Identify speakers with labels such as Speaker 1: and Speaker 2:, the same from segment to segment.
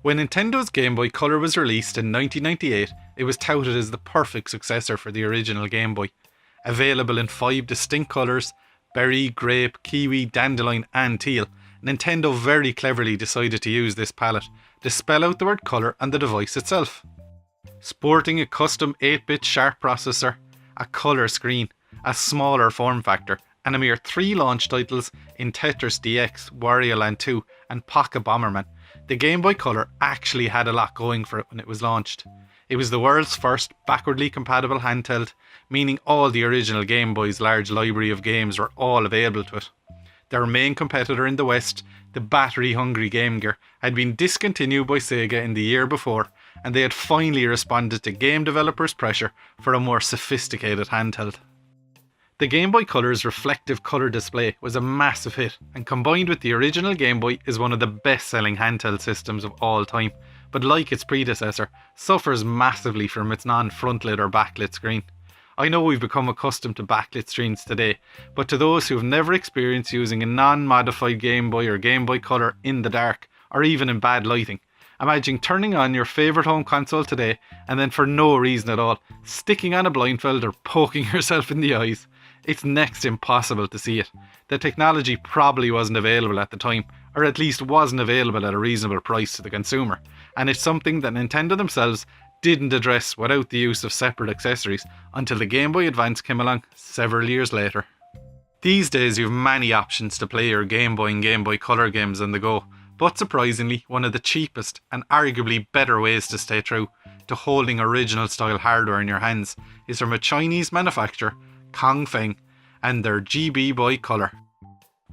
Speaker 1: When Nintendo's Game Boy Color was released in 1998, it was touted as the perfect successor for the original Game Boy. Available in 5 distinct colours, berry, grape, kiwi, dandelion and teal, Nintendo very cleverly decided to use this palette to spell out the word colour on the device itself. Sporting a custom 8-bit sharp processor, a colour screen, a smaller form factor, and a mere 3 launch titles in Tetris DX, Wario Land 2 and Pocket Bomberman, the Game Boy Color actually had a lot going for it when it was launched. It was the world's first backwardly compatible handheld, meaning all the original Game Boy's large library of games were all available to it. Their main competitor in the West, the battery-hungry Game Gear, had been discontinued by Sega in the year before, and they had finally responded to game developers' pressure for a more sophisticated handheld. The Game Boy Color's reflective colour display was a massive hit, and combined with the original Game Boy is one of the best-selling handheld systems of all time, but like its predecessor, suffers massively from its non-frontlit or backlit screen. I know we've become accustomed to backlit screens today, but to those who have never experienced using a non-modified Game Boy or Game Boy Color in the dark, or even in bad lighting, imagine turning on your favourite home console today and then for no reason at all, sticking on a blindfold or poking yourself in the eyes. It's next to impossible to see it. The technology probably wasn't available at the time, or at least wasn't available at a reasonable price to the consumer, and it's something that Nintendo themselves didn't address without the use of separate accessories until the Game Boy Advance came along several years later. These days you have many options to play your Game Boy and Game Boy Color games on the go, but surprisingly one of the cheapest and arguably better ways to stay true to holding original style hardware in your hands is from a Chinese manufacturer, Feng, and their GameBoy Color.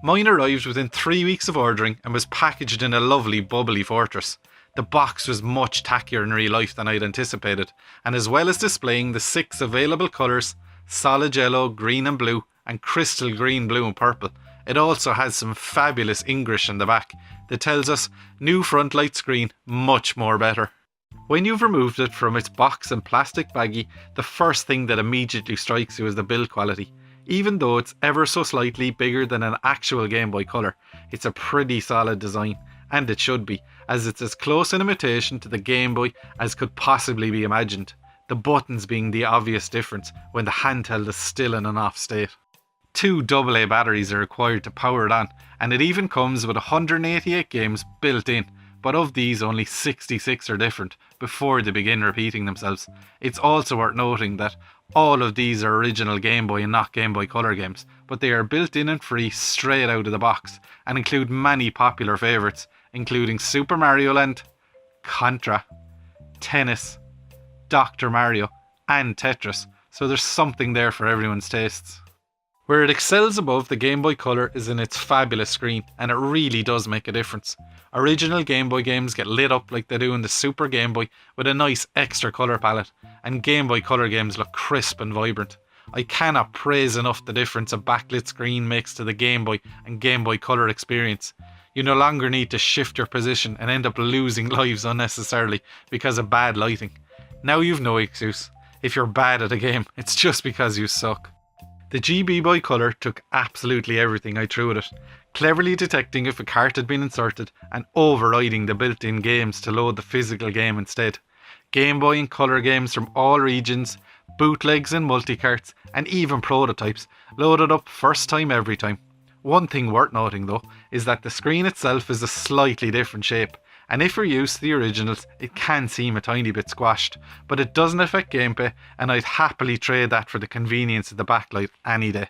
Speaker 1: Mine arrived within 3 weeks of ordering and was packaged in a lovely bubbly fortress. The box was much tackier in real life than I'd anticipated, and as well as displaying the 6 available colours, solid yellow, green and blue, and crystal green, blue and purple, it also has some fabulous English in the back that tells us new front light screen, much more better. When you've removed it from its box and plastic baggie, the first thing that immediately strikes you is the build quality. Even though it's ever so slightly bigger than an actual Game Boy Color, it's a pretty solid design, and it should be, as it's as close an imitation to the Game Boy as could possibly be imagined, the buttons being the obvious difference when the handheld is still in an off state. 2 AA batteries are required to power it on, and it even comes with 188 games built in, but of these only 66 are different before they begin repeating themselves. It's also worth noting that all of these are original Game Boy and not Game Boy Color games, but they are built in and free straight out of the box and include many popular favourites, including Super Mario Land, Contra, Tennis, Dr. Mario and Tetris, so there's something there for everyone's tastes. Where it excels above the Game Boy Color is in its fabulous screen, and it really does make a difference. Original Game Boy games get lit up like they do in the Super Game Boy with a nice extra colour palette, and Game Boy Color games look crisp and vibrant. I cannot praise enough the difference a backlit screen makes to the Game Boy and Game Boy Color experience. You no longer need to shift your position and end up losing lives unnecessarily because of bad lighting. Now you've no excuse. If you're bad at a game, it's just because you suck. The GameBoy Color took absolutely everything I threw at it, cleverly detecting if a cart had been inserted and overriding the built-in games to load the physical game instead. Game Boy and Color games from all regions, bootlegs and multicarts, and even prototypes loaded up first time every time. One thing worth noting though is that the screen itself is a slightly different shape, and if you're used to the originals it can seem a tiny bit squashed, but it doesn't affect gameplay, and I'd happily trade that for the convenience of the backlight any day.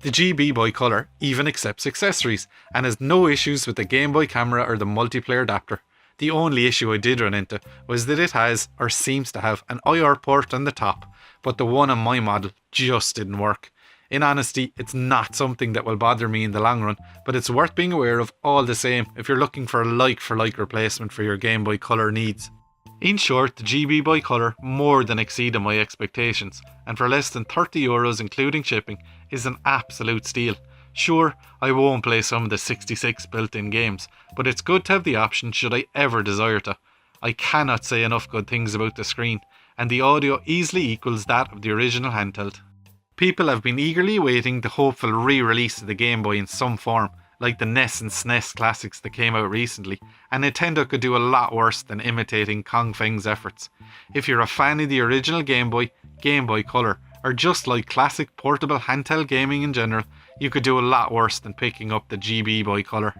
Speaker 1: The GameBoy Color even accepts accessories and has no issues with the Game Boy camera or the multiplayer adapter. The only issue I did run into was that it has, or seems to have, an IR port on the top, but the one on my model just didn't work. In honesty, it's not something that will bother me in the long run, but it's worth being aware of all the same if you're looking for a like-for-like replacement for your Game Boy Color needs. In short, the GameBoy Color more than exceeded my expectations, and for less than €30 including shipping is an absolute steal. Sure, I won't play some of the 66 built-in games, but it's good to have the option should I ever desire to. I cannot say enough good things about the screen, and the audio easily equals that of the original handheld. People have been eagerly awaiting the hopeful re-release of the Game Boy in some form, like the NES and SNES classics that came out recently, and Nintendo could do a lot worse than imitating Kong Feng's efforts. If you're a fan of the original Game Boy Color, or just like classic portable handheld gaming in general, you could do a lot worse than picking up the GB Boy Color.